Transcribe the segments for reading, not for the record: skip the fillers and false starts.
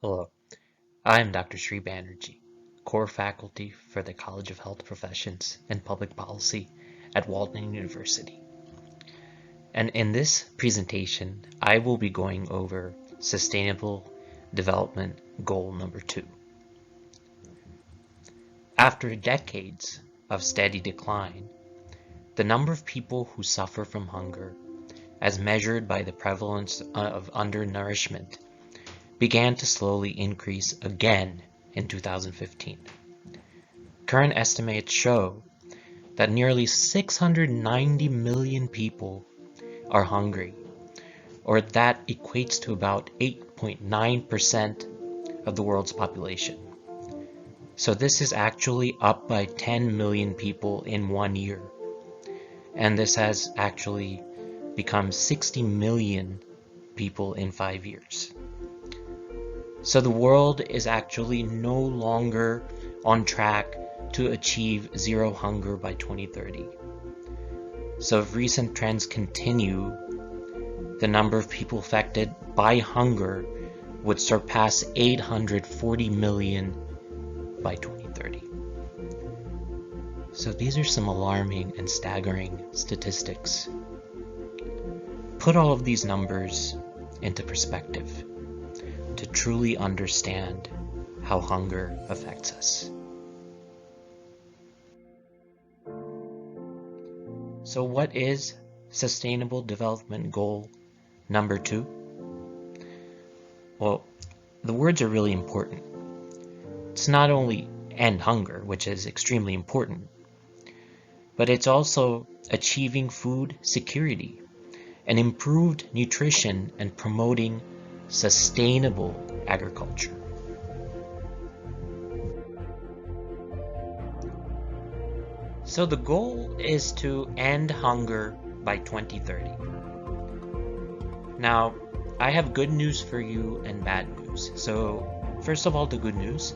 Hello, I'm Dr. Sri Banerjee, core faculty for the College of Health Professions and Public Policy at Walden University. And in this presentation, I will be going over Sustainable Development Goal number 2. After decades of steady decline, the number of people who suffer from hunger, as measured by the prevalence of undernourishment, began to slowly increase again in 2015. Current estimates show that nearly 690 million people are hungry, or that equates to about 8.9% of the world's population. So this is actually up by 10 million people in 1 year. And this has actually become 60 million people in 5 years. So the world is actually no longer on track to achieve zero hunger by 2030. So if recent trends continue, the number of people affected by hunger would surpass 840 million by 2030. So these are some alarming and staggering statistics. Put all of these numbers into perspective to truly understand how hunger affects us. So what is Sustainable Development Goal number 2? Well, the words are really important. It's not only end hunger, which is extremely important, but it's also achieving food security and improved nutrition and promoting sustainable agriculture. So the goal is to end hunger by 2030. Now, I have good news for you and bad news. So first of all, the good news.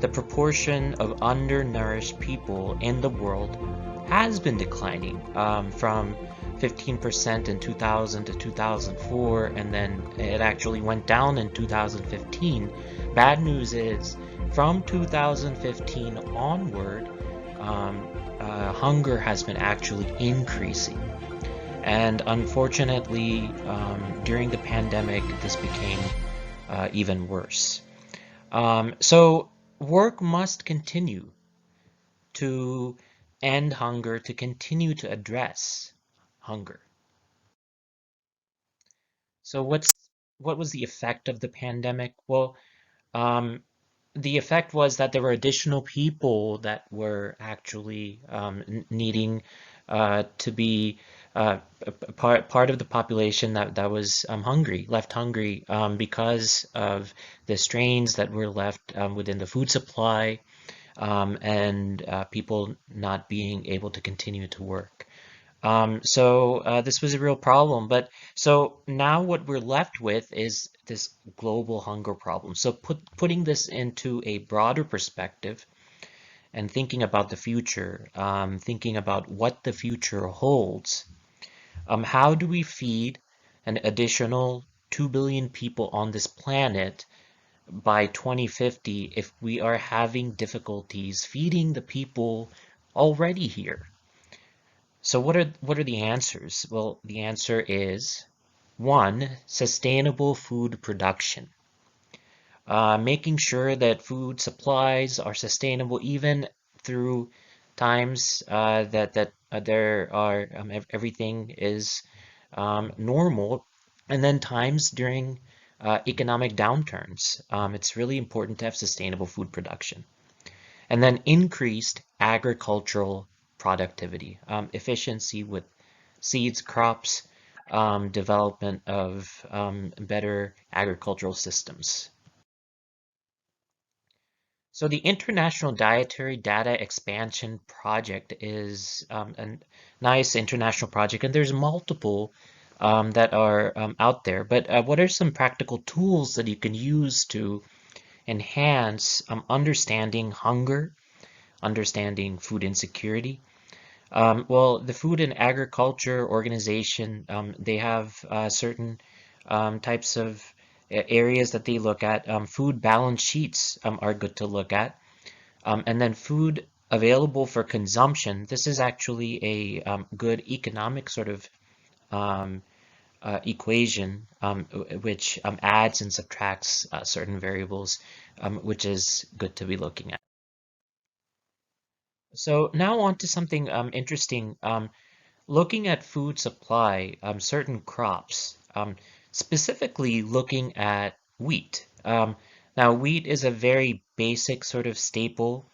The proportion of undernourished people in the world has been declining from 15% in 2000 to 2004, and then it actually went down in 2015. Bad news is from 2015 onward, hunger has been actually increasing. And unfortunately, during the pandemic, this became even worse. So work must continue to end hunger, to continue to address hunger. So what was the effect of the pandemic? Well, the effect was that there were additional people that were actually needing to be part of the population that was hungry, left hungry because of the strains that were left within the food supply, and people not being able to continue to work. So this was a real problem. But so now what we're left with is this global hunger problem. So putting this into a broader perspective and thinking about the future, thinking about what the future holds, how do we feed an additional 2 billion people on this planet by 2050 if we are having difficulties feeding the people already here? So what are the answers? Well, the answer is 1, sustainable food production. Making sure that food supplies are sustainable even through times that there are everything is normal, and then times during economic downturns. It's really important to have sustainable food production. And then increased agricultural productivity, efficiency with seeds, crops, development of better agricultural systems. So the International Dietary Data Expansion Project is a nice international project, and there's multiple that are out there. But what are some practical tools that you can use to enhance understanding hunger, understanding food insecurity? Well, the Food and Agriculture Organization, they have certain types of areas that they look at, food balance sheets are good to look at. And then food available for consumption. This is actually a good economic sort of um, equation, which adds and subtracts certain variables, which is good to be looking at. So now on to something interesting. Looking at food supply, certain crops, specifically looking at wheat. Now, wheat is a very basic sort of staple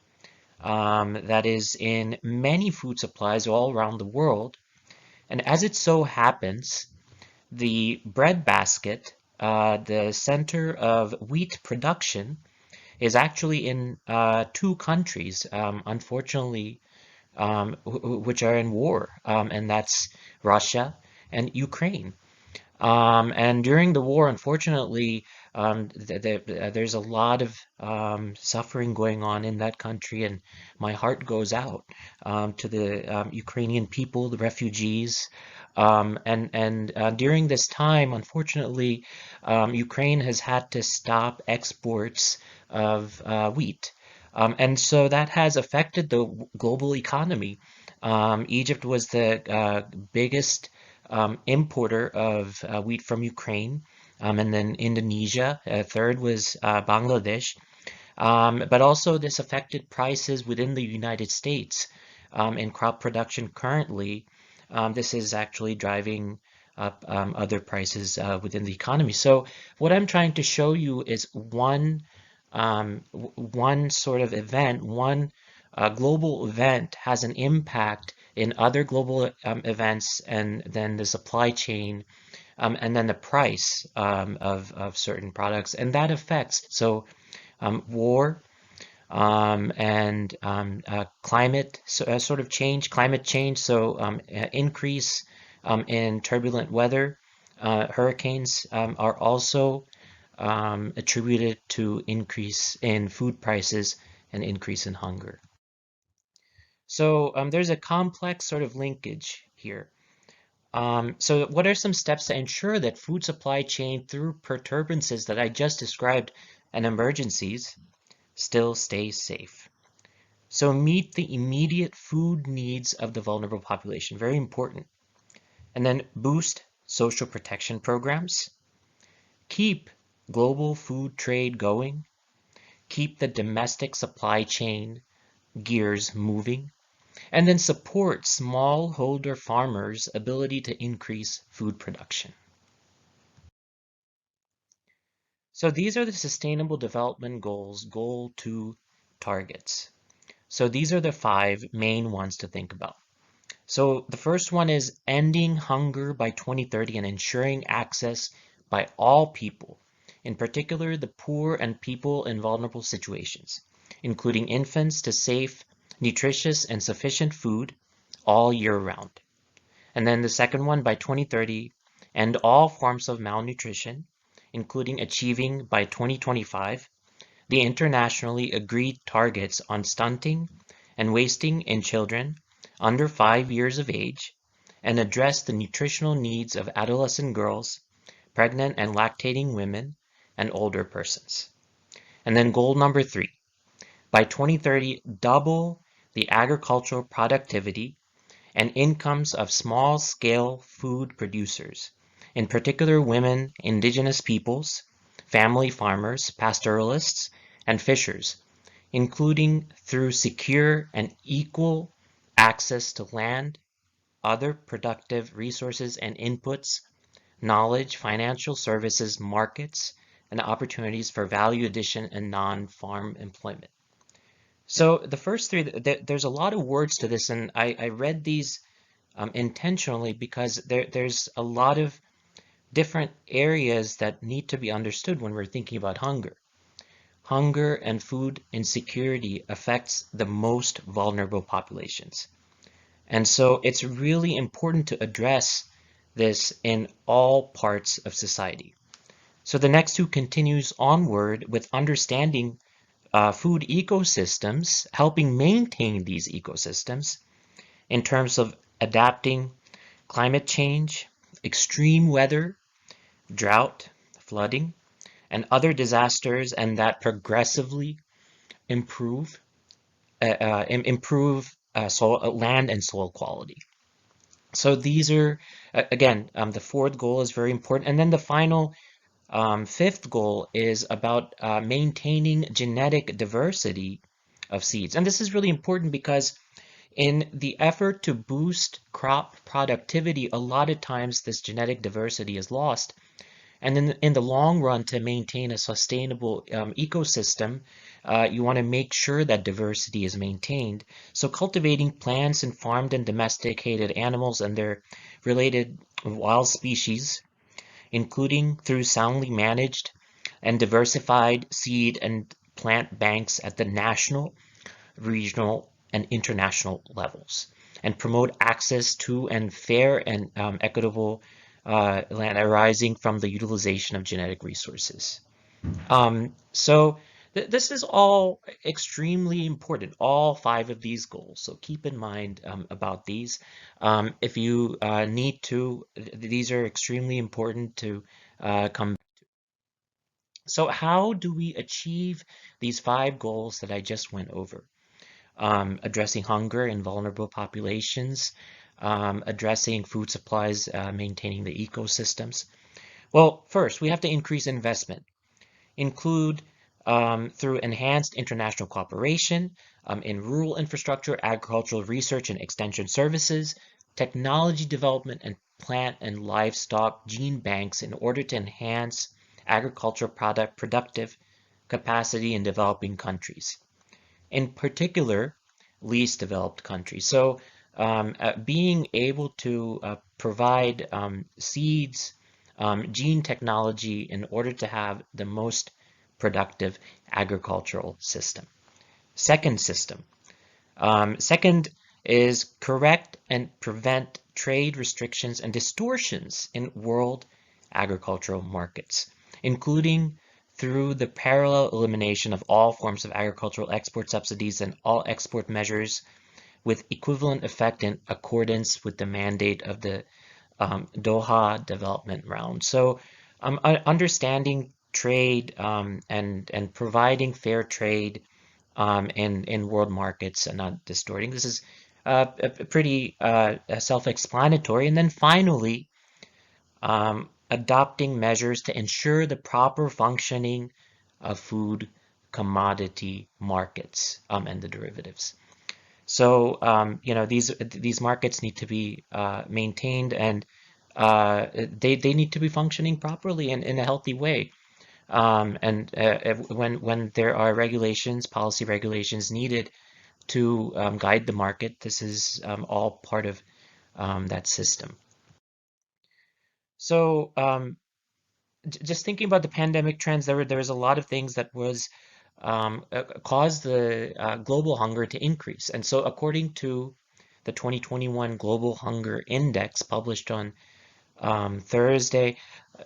that is in many food supplies all around the world. And as it so happens, the breadbasket, the center of wheat production, is actually in two countries, unfortunately, which are in war, and that's Russia and Ukraine. And during the war, unfortunately, there's a lot of suffering going on in that country, and my heart goes out to the Ukrainian people, the refugees. And during this time, unfortunately, Ukraine has had to stop exports of wheat. And so that has affected the global economy. Egypt was the biggest importer of wheat from Ukraine, and then Indonesia. Third was Bangladesh. But also this affected prices within the United States in crop production currently. This is actually driving up other prices within the economy. So what I'm trying to show you is one sort of event, one global event has an impact in other global events, and then the supply chain, and then the price of certain products, and that affects war and climate sort of change, climate change. So increase in turbulent weather, hurricanes are also attributed to increase in food prices and increase in hunger. So there's a complex sort of linkage here. So what are some steps to ensure that food supply chain through perturbances that I just described and emergencies still stays safe? So meet the immediate food needs of the vulnerable population, very important. And then boost social protection programs, keep global food trade going, keep the domestic supply chain gears moving, and then support smallholder farmers' ability to increase food production. So these are the Sustainable Development Goals, Goal 2 targets. So these are the 5 main ones to think about. So the first one is ending hunger by 2030 and ensuring access by all people, in particular the poor and people in vulnerable situations, including infants, to safe, nutritious, and sufficient food all year round. And then the second one, by 2030, end all forms of malnutrition, including achieving by 2025 the internationally agreed targets on stunting and wasting in children under 5 years of age, and address the nutritional needs of adolescent girls, pregnant and lactating women, and older persons. And then goal number 3, by 2030, double the agricultural productivity and incomes of small-scale food producers, in particular women, indigenous peoples, family farmers, pastoralists, and fishers, including through secure and equal access to land, other productive resources and inputs, knowledge, financial services, markets, and opportunities for value addition and non-farm employment. So the first 3, there's a lot of words to this, and I read these intentionally because there's a lot of different areas that need to be understood when we're thinking about hunger. Hunger and food insecurity affects the most vulnerable populations. And so it's really important to address this in all parts of society. So the next 2 continues onward with understanding food ecosystems, helping maintain these ecosystems in terms of adapting climate change, extreme weather, drought, flooding, and other disasters, and that progressively improve land and soil quality. So these are, again, the fourth goal is very important. And then the final fifth goal is about maintaining genetic diversity of seeds. And this is really important because in the effort to boost crop productivity, a lot of times this genetic diversity is lost. And in the long run, to maintain a sustainable ecosystem, you want to make sure that diversity is maintained. So cultivating plants and farmed and domesticated animals and their related wild species, including through soundly managed and diversified seed and plant banks at the national, regional, and international levels, and promote access to and fair and equitable land arising from the utilization of genetic resources. So this is all extremely important, all five of these goals. So keep in mind about these. If you need to, these are extremely important to come. So how do we achieve these five goals that I just went over? Addressing hunger in vulnerable populations, addressing food supplies, maintaining the ecosystems. Well, first, we have to increase investment, include through enhanced international cooperation in rural infrastructure, agricultural research and extension services, technology development, and plant and livestock gene banks in order to enhance agricultural productive capacity in developing countries, in particular, least developed countries. So being able to provide seeds, gene technology in order to have the most productive agricultural system. Second is correct and prevent trade restrictions and distortions in world agricultural markets, including through the parallel elimination of all forms of agricultural export subsidies and all export measures with equivalent effect in accordance with the mandate of the Doha development round. So understanding trade and providing fair trade in world markets and not distorting. This is pretty self-explanatory. And then finally, adopting measures to ensure the proper functioning of food commodity markets and the derivatives. So these markets need to be maintained, and they need to be functioning properly and in a healthy way. And when there are regulations, policy regulations needed to guide the market, this is all part of that system. So just thinking about the pandemic trends, there was a lot of things that was caused the global hunger to increase. And so according to the 2021 Global Hunger Index published on Thursday,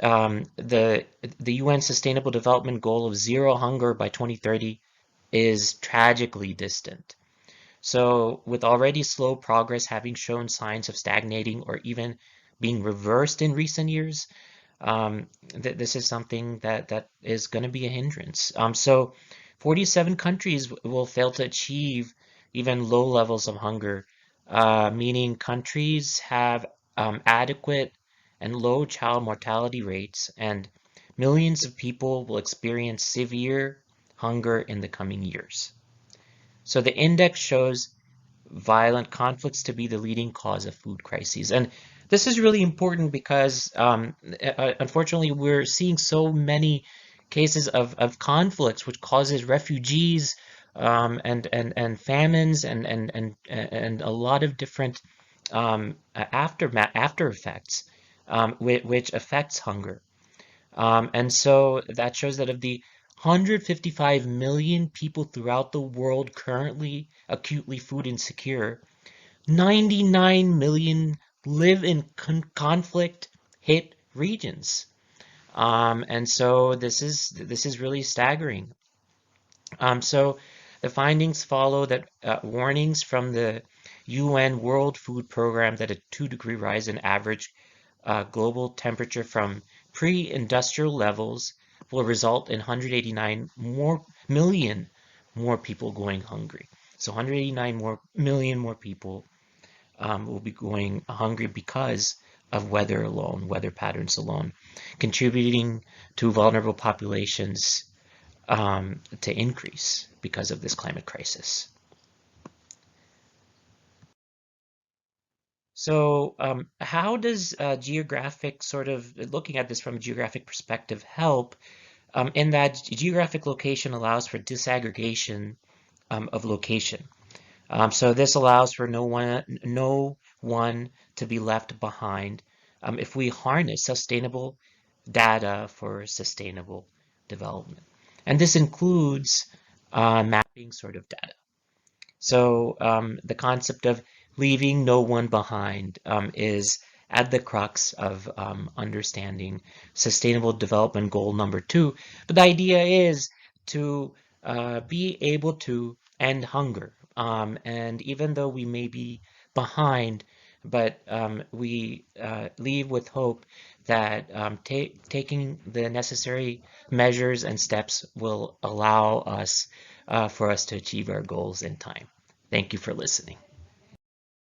the UN Sustainable Development Goal of zero hunger by 2030 is tragically distant. So with already slow progress having shown signs of stagnating or even being reversed in recent years, this is something that is going to be a hindrance. So 47 countries will fail to achieve even low levels of hunger, meaning countries have adequate and low child mortality rates, and millions of people will experience severe hunger in the coming years. So the index shows violent conflicts to be the leading cause of food crises. And this is really important because unfortunately we're seeing so many cases of conflicts which causes refugees and famines and a lot of different after effects which affects hunger. And so that shows that of the 155 million people throughout the world currently acutely food insecure, 99 million live in conflict hit regions. And so this is really staggering. So the findings follow that warnings from the UN World Food Program that a 2-degree rise in average global temperature from pre-industrial levels will result in 189 million more people going hungry. So 189 million more people will be going hungry because of weather alone, weather patterns alone, contributing to vulnerable populations to increase because of this climate crisis. So, how does geographic sort of looking at this from a geographic perspective help? In that geographic location allows for disaggregation of location. So this allows for no one to be left behind if we harness sustainable data for sustainable development. And this includes mapping sort of data. So the concept of leaving no one behind is at the crux of understanding sustainable development goal number 2. But the idea is to be able to end hunger. And even though we may be behind, but we leave with hope that taking the necessary measures and steps will allow us for us to achieve our goals in time. Thank you for listening.